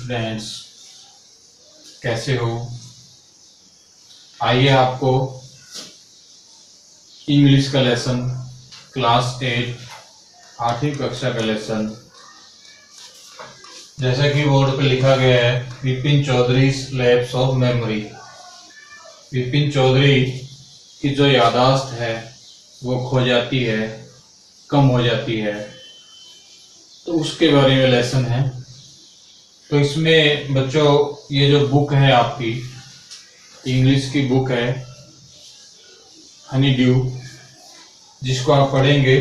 Students, कैसे हो? आइए आपको इंग्लिश का लेसन क्लास 8 आठवीं कक्षा का लेसन, जैसा कि बोर्ड पे लिखा गया है, Vipin Chaudhary lapse of memory. Vipin Chaudhary की जो याददाश्त है वो खो जाती है, कम हो जाती है, तो उसके बारे में लेसन है। तो इसमें बच्चों, ये जो बुक है आपकी इंग्लिश की बुक है हनी ड्यू, जिसको आप पढ़ेंगे,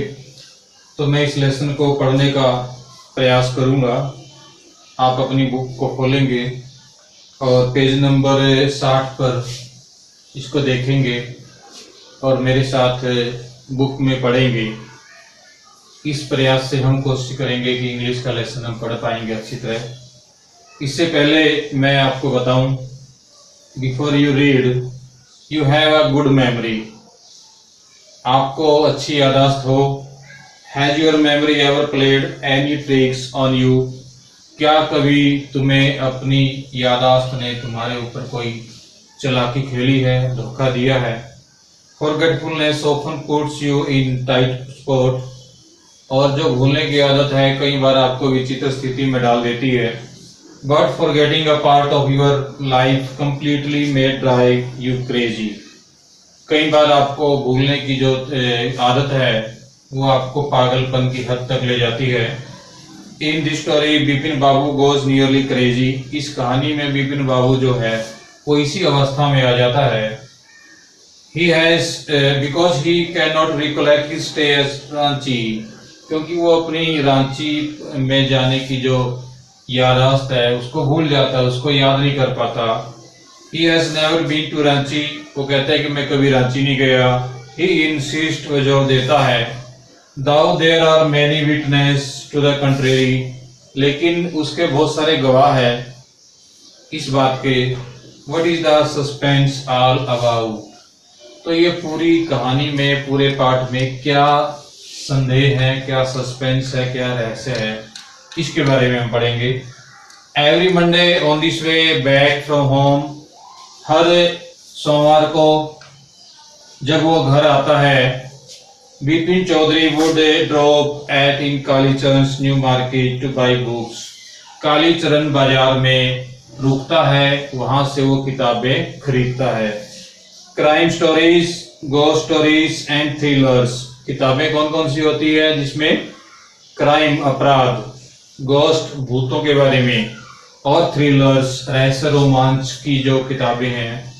तो मैं इस लेसन को पढ़ने का प्रयास करूंगा। आप अपनी बुक को खोलेंगे और पेज नंबर 60 पर इसको देखेंगे और मेरे साथ बुक में पढ़ेंगे। इस प्रयास से हम कोशिश करेंगे कि इंग्लिश का लेसन हम पढ़ पाएंगे अच्छी तरह। इससे पहले मैं आपको बताऊं, before you read you have a good memory. आपको अच्छी याददाश्त हो। Has your memory ever played any tricks on you? क्या कभी तुम्हें अपनी याददाश्त ने तुम्हारे ऊपर कोई चालाकी खेली है, धोखा दिया है? Forgetfulness often puts you in tight spot. और जो भूलने की आदत है कई बार आपको विचित्र स्थिति में डाल देती है। But forgetting a part of your life completely may drive you crazy। कई बार आपको भूलने की जो आदत है वो आपको पागलपन की हद तक ले जाती है। In this story, Bipin Babu goes nearly crazy। इस कहानी में बिपिन बाबू जो है वो इसी अवस्था में आ जाता है। He has because he cannot recollect his stay at Ranchi, क्योंकि वो अपनी रांची में जाने की जो याददाश्त है उसको भूल जाता है, उसको याद नहीं कर पाता। He has never been to Ranchi. वो कहता है कि मैं कभी रांची नहीं गया। He insists, वो जोर देता है। Though there are many witnesses to the contrary, लेकिन उसके बहुत सारे गवाह हैं इस बात के। What is the suspense all about? तो ये पूरी कहानी में, पूरे पाठ में क्या संदेह है, क्या सस्पेंस है, क्या रहस्य है, इसके बारे में हम पढ़ेंगे। Every Monday on this way back from home. हर सोमवार को जब वो घर आता है, Bipin Chaudhary would drop at in Kalicharan new market to buy books. Kalicharan बाजार में रुकता है, वहां से वो किताबें खरीदता है। Crime stories, ghost stories and thrillers. किताबें कौन कौन सी होती है जिसमें? क्राइम, अपराध, गोस्ट, भूतों के बारे में, और थ्रिलर्स, रहस्य रोमांच की जो किताबें हैं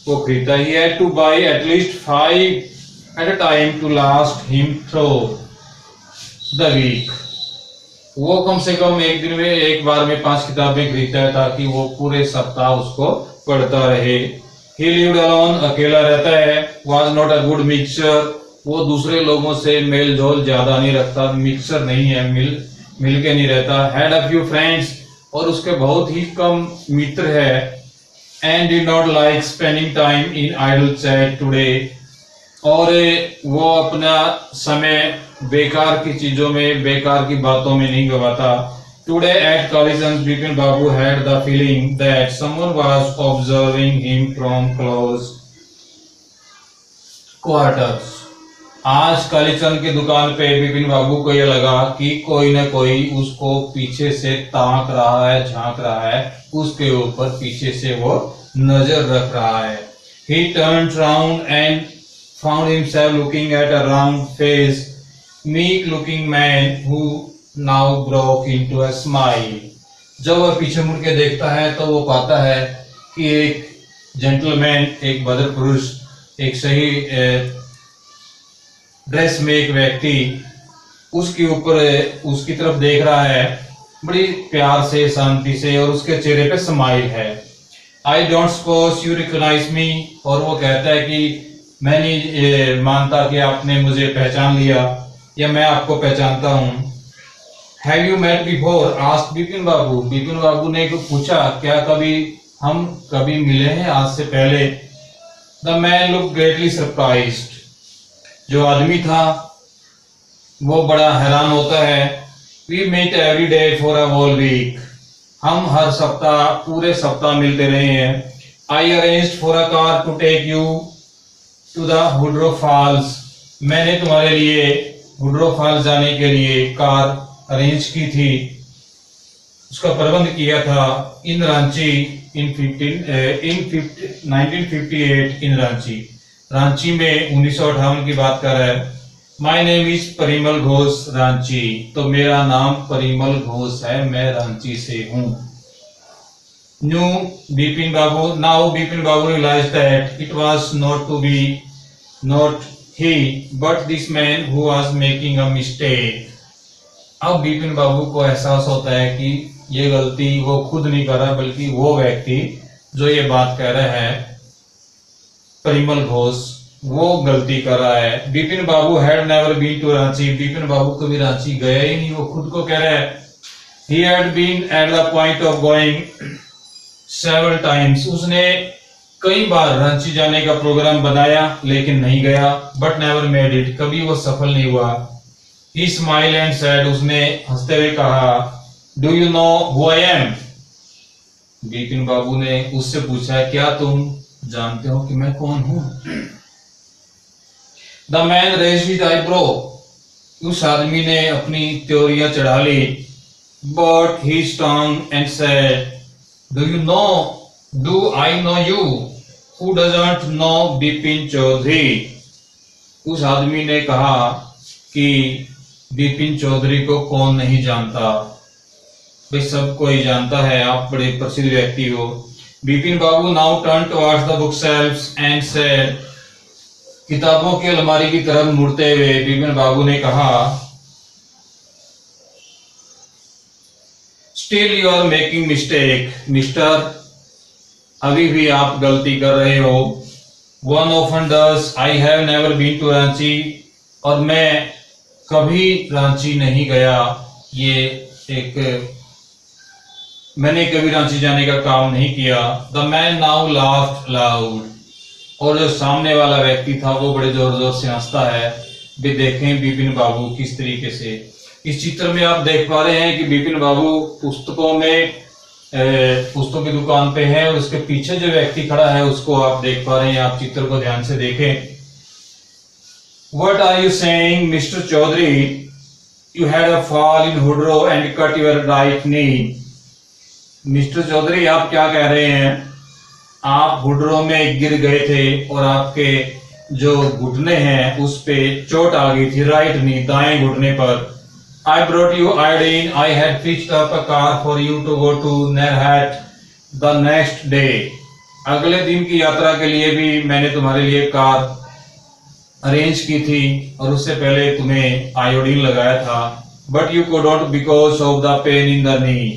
वो खरीदता ही है। To buy at least 5 at a time to last him through the week. वो कम से कम एक दिन में, एक बार में 5 किताबें खरीदता है ताकि वो पूरे सप्ताह उसको पढ़ता रहे। ही लिव्ड अलोन, अकेला रहता है। Was not a good mixture. वो दूसरे लोगों से मेल जोल ज्यादा नहीं रखता, मिक्सर नहीं है, मिल के नहीं रहता। हैड अ फ्यू फ्रेंड्स, और उसके बहुत ही कम मित्र है। And did not like spending time in idle chat today, और वो अपना समय बेकार की चीजों में, बेकार की बातों में नहीं गवाता। Today at college Bipin Babu had the feeling that someone was observing him from close quarters. आज कालीचंद की दुकान पे बिपिन बाबू को यह लगा कि कोई न कोई उसको पीछे से ताक रहा है, झांक रहा है, उसके ऊपर पीछे से वो नजर रख रहा है। He turned round and found himself looking at a round-faced, meek-looking man who now broke into a smile। जब वह पीछे मुड़ के देखता है तो वो पाता है कि एक जेंटलमैन, एक भद्र पुरुष, एक सही ड्रेस में एक व्यक्ति उसके ऊपर, उसकी तरफ देख रहा है बड़ी प्यार से, शांति से, और उसके चेहरे पे स्माइल है। I don't suppose you recognise me, और वो कहता है कि मैं नहीं मानता कि आपने मुझे पहचान लिया या मैं आपको पहचानता हूँ। Have you met before? Asked Bipin Babu. Bipin Babu ने पूछा, क्या हम कभी मिले हैं आज से पहले? The man look greatly surprised. जो आदमी था वो बड़ा हैरान होता है। We meet every day for a whole week. हम हर सप्ताह पूरे सप्ताह मिलते रहे हैं। I arranged for a car to take you to the Hundru falls. मैंने तुम्हारे लिए हुड्रो फॉल्स जाने के लिए कार अरेंज की थी, उसका प्रबंध किया था। इन रांची इन 1958 इन रांची में 1958 की बात कर रहा है। My name is Parimal Ghosh Ranchi. तो मेरा नाम परिमल घोष है, मैं रांची से हूँ। New Bipin Babu now Bipin Babu realise that it was not he but this man who was making a mistake. अब बिपिन बाबू को एहसास होता है कि ये गलती वो खुद नहीं कर रहा, बल्कि वो व्यक्ति जो ये बात कह रहा है परिमल घोष, वो गलती कर रहा है। Bipin Babu had never been to Ranchi. Bipin Babu कभी रांची गया ही नहीं, वो खुद को कह रहा है। He had been at the point of going several times. उसने कई बार रांची जाने का प्रोग्राम बनाया लेकिन नहीं गया। बट नेवर मेड इट, कभी वो सफल नहीं हुआ। ही स्माइल एंड सेड, उसने हंसते हुए कहा, do you know who I am. Bipin Babu ने उससे पूछा, क्या तुम जानते हो कि मैं कौन हूं। The man raised his eyebrow. उस आदमी ने अपनी त्योरियां चढ़ा ली। But he strong and said, do I know you. Who doesn't know Bipin Chaudhary. उस आदमी ने कहा कि बिपिन चौधरी को कौन नहीं जानता। भाई सब कोई जानता है, आप बड़े प्रसिद्ध व्यक्ति हो। Bipin Babu now turn towards the book shelfs and said, किताबों की अलमारी की तरफ मुड़ते हुए बिपिन बाबू ने कहा, still you are making mistake. Mister, अभी भी आप गलती कर रहे हो। One often does, I have never been to Ranchi. और मैं कभी रांची नहीं गया। मैंने कभी रांची जाने का काम नहीं किया। The man now laughed loud. और जो सामने वाला व्यक्ति था वो बड़े जोर जोर से हंसता है। भी देखें बिपिन बाबू किस तरीके से। इस चित्र में आप देख पा रहे हैं कि बिपिन बाबू पुस्तकों की दुकान पे है और उसके पीछे जो व्यक्ति खड़ा है उसको आप देख पा रहे हैं। आप चित्र को ध्यान से देखें। What are you saying, Mr. Chaudhary? You had a fall in Hudro and cut your right knee. Mister Chaudhary, आप क्या कह रहे हैं? आप हुड्रो में गिर गए थे और आपके जो घुटने हैं उस पे चोट आ गई थी, राइट नी, दाएं घुटने पर। I brought you iodine. I had fixed up a car for you to go to Nerhat the next day. अगले दिन की यात्रा के लिए भी मैंने तुम्हारे लिए कार अरेंज की थी और उससे पहले तुम्हें आयोडीन लगाया था। But you couldn't because of the pain in the knee.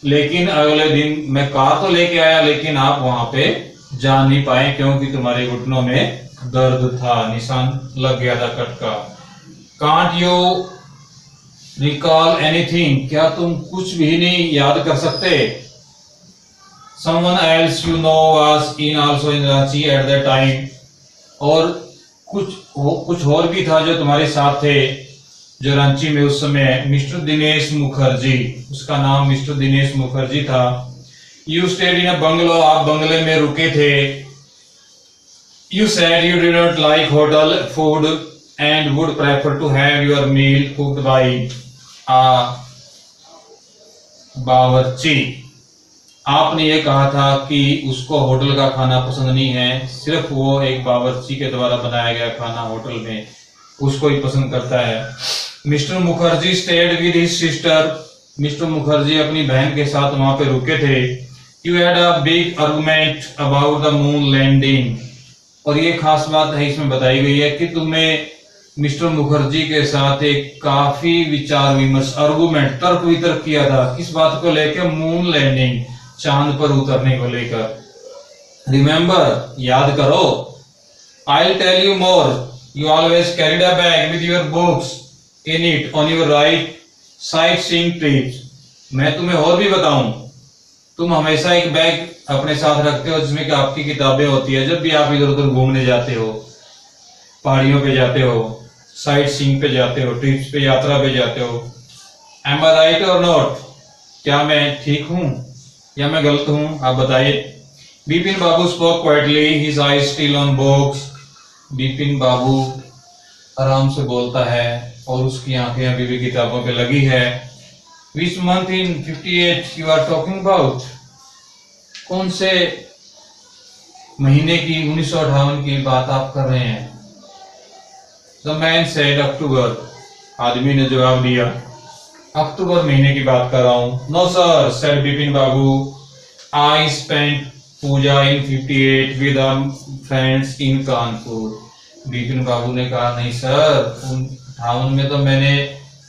लेकिन अगले दिन मैं कार तो लेके आया लेकिन आप वहां पे जा नहीं पाए क्योंकि तुम्हारे घुटनों में दर्द था, निशान लग गया था कट का। Can't you recall anything? क्या तुम कुछ भी नहीं याद कर सकते? Someone else you know was in also in Ranchi at that time. और कुछ और भी था जो तुम्हारे साथ थे जो रांची में उस समय। मिस्टर दिनेश मुखर्जी, उसका नाम मिस्टर दिनेश मुखर्जी था। You stayed in a bungalow, आप बंगले में रुके थे। You said you did not like hotel food and would prefer to have your meal cooked by a bawarchi. आपने ये कहा था कि उसको होटल का खाना पसंद नहीं है, सिर्फ वो एक बावर्ची के द्वारा बनाया गया खाना होटल में उसको ही पसंद करता है। Mister Mukherjee stayed with his sister. Mister Mukherjee अपनी बहन के साथ वहां पे रुके थे। You had a big argument about the moon landing. और ये खास बात है इसमें बताई गई है कि तुम्हें मिस्टर मुखर्जी के साथ एक काफी विचार विमर्श, आर्गुमेंट, तर्क वितर्क किया था। किस बात को लेकर? मून लैंडिंग, चांद पर उतरने को लेकर। रिमेंबर, याद करो। I'll tell you more. You always carried a bag with your books in it on your right sightseeing trips. मैं तुम्हें और भी बताऊं, तुम हमेशा एक बैग अपने साथ रखते हो जिसमें कि आपकी किताबें होती है। जब भी आप इधर उधर घूमने जाते हो, पहाड़ियों पे जाते हो, साइट सीइंग पे जाते हो, ट्रिप्स पे, यात्रा पे जाते हो। Am I right or not? क्या मैं ठीक हूं? या मैं गलत हूं, आप बताइए। Bipin Babu spoke quietly, his eyes still on books. Bipin Babu आराम से बोलता है और उसकी आंखें अभी भी किताबों पे लगी है। Which month in 58 you are talking about? कौन से महीने की 1958 की बात आप कर रहे हैं? The man said October. आदमी ने जवाब दिया, अक्टूबर महीने की बात कर रहा हूं। No sir, said Bipin Babu, I spent Puja in 58 with friends in Kanpur. Bipin Babu ने कहा, नहीं सर, 58 में तो मैंने,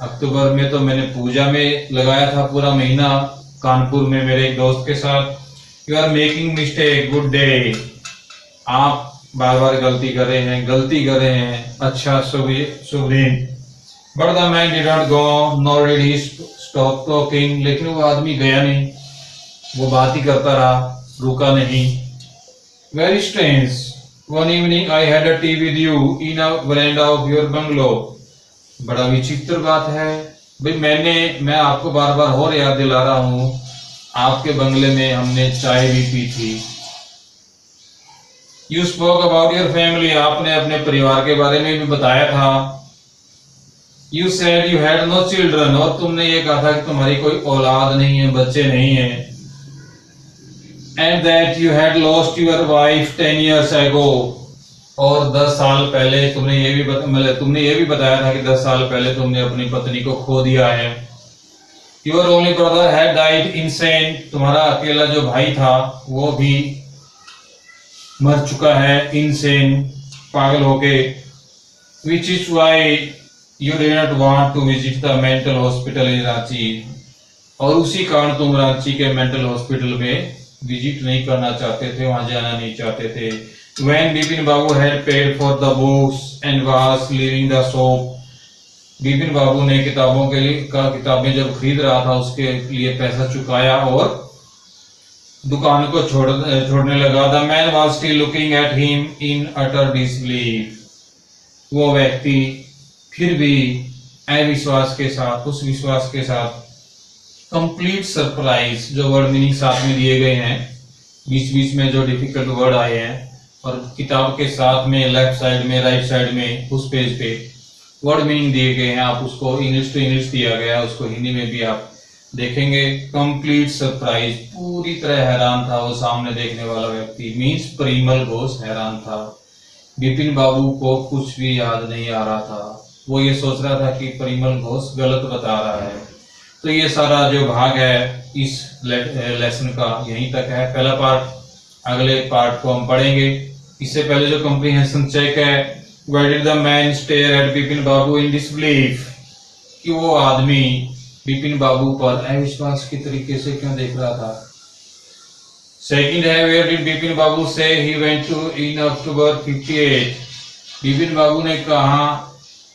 अक्टूबर में तो मैंने पूजा में लगाया था पूरा महीना कानपुर में मेरे एक दोस्त के साथ। You are making mistake, good day. आप बार बार गलती कर रहे हैं। अच्छा शुभ दिन। But the man did not go nor did he stop talking. लेकिन वो आदमी गया नहीं, वो बात ही करता रहा, रुका नहीं। Very strange, one evening I had a T with you in a veranda of your bungalow. बड़ा विचित्र बात है भाई, मैं आपको बार बार और याद दिला रहा हूं, आपके बंगले में हमने चाय भी पी थी। You spoke about your family, आपने अपने परिवार के बारे में भी बताया था। You said you had no children, और तुमने ये कहा था कि तुम्हारी कोई औलाद नहीं है, बच्चे नहीं है। And that you had lost your wife 10 years ago, और 10 साल पहले तुमने ये भी बताया था कि 10 साल पहले तुमने अपनी पत्नी को खो दिया है। Your only brother had died insane, तुम्हारा अकेला जो भाई था वो भी मर चुका है, इनसेन, पागल होके। Which is why you did not want to visit the mental hospital in Ranchi, और उसी कारण तुम रांची के मेंटल हॉस्पिटल में विजिट नहीं करना चाहते थे, वहां जाना नहीं चाहते थे। When Bipin Babu had paid for the books and was leaving the shop, Bipin Babu ने किताबें जब खरीद रहा था उसके लिए पैसा चुकाया और दुकान को छोड़ने लगा। The man was still looking at him in utter disbelief, वो व्यक्ति फिर भी अविश्वास के साथ, उस विश्वास के साथ, कंप्लीट सरप्राइज, जो वर्ड मीनिंग साथ में दिए गए हैं, बीच बीच में जो डिफिकल्ट वर्ड आए हैं, और किताब के साथ में लेफ्ट साइड में, राइट साइड में, उस पेज पे वर्ड मीनिंग दिए गए हैं। आप उसको इंग्लिश टू इंग्लिश दिया गया, उसको हिंदी में भी आप देखेंगे। कंप्लीट सरप्राइज, पूरी तरह हैरान था वो सामने देखने वाला व्यक्ति, मीन्स परिमल घोष हैरान था। बिपिन बाबू को कुछ भी याद नहीं आ रहा था, वो ये सोच रहा था कि परिमल घोष गलत बता रहा है। तो ये सारा जो भाग है इस लेसन का यहीं तक है, पहला पार्ट। अगले पार्ट को हम पढ़ेंगे। इससे पहले जो कॉम्प्रिहेंशन चेक है, why did the man stare at Bipin Babu in disbelief, कि वो आदमी बिपिन बाबू पर अविश्वास की तरीके से क्यों देख रहा था। सेकंड है, वेयर डिड बिपिन बाबू से ही वेंट टू इन अक्टूबर 58, बिपिन बाबू ने कहा,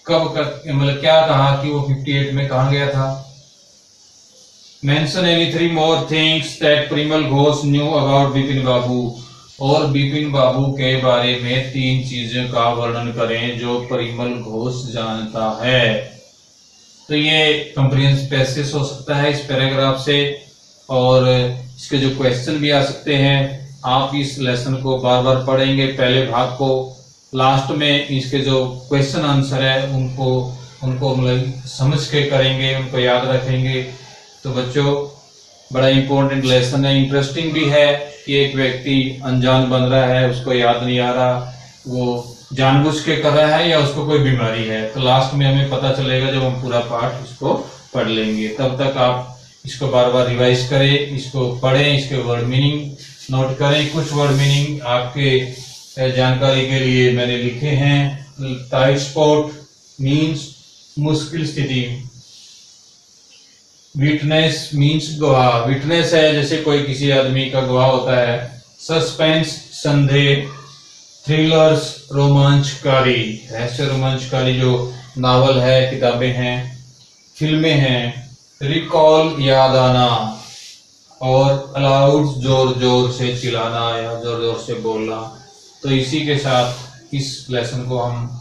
मतलब क्या कहा कि वो 58 में कहां गया था। Mention any 3 more things that Parimal Ghosh knew about Bipin बाबू, और बिपिन बाबू के बारे में 3 चीजों का वर्णन करें जो परिमल घोष जानता है। तो ये कंप्रिहेंशन पैसेज हो सकता है इस पैराग्राफ से, और इसके जो क्वेश्चन भी आ सकते हैं। आप इस लेसन को बार बार पढ़ेंगे, पहले भाग को, लास्ट में इसके जो क्वेश्चन आंसर है उनको मतलब समझ के करेंगे, उनको याद रखेंगे। तो बच्चों, बड़ा इंपॉर्टेंट लेसन है, इंटरेस्टिंग भी है कि एक व्यक्ति अनजान बन रहा है, उसको याद नहीं आ रहा, वो जानबूझ के कर रहा है या उसको कोई बीमारी है। तो लास्ट में हमें पता चलेगा जब हम पूरा पाठ इसको पढ़ लेंगे। तब तक आप इसको बार बार रिवाइज करें, इसको पढ़ें, इसके वर्ड मीनिंग नोट करें। कुछ वर्ड मीनिंग आपके जानकारी के लिए मैंने लिखे हैं। टाइट स्पॉट मीन्स मुश्किल स्थिति। विटनेस मीन्स गवाह, विटनेस है जैसे कोई किसी आदमी का गवाह होता है। सस्पेंस संदेह। थ्रिलर्स रोमांचकारी, रहस्य रोमांचकारी जो नावल है, किताबें हैं, फिल्में हैं। रिकॉल याद आना, और अलाउड जोर जोर से चिल्लाना या जोर जोर से बोलना। तो इसी के साथ इस लेसन को हम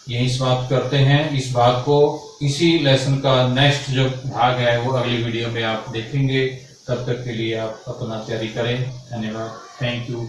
यही समाप्त करते हैं। इस भाग को, इसी लेसन का नेक्स्ट जो भाग है वो अगली वीडियो में आप देखेंगे। तब तक के लिए आप अपना तैयारी करें। धन्यवाद। Thank you.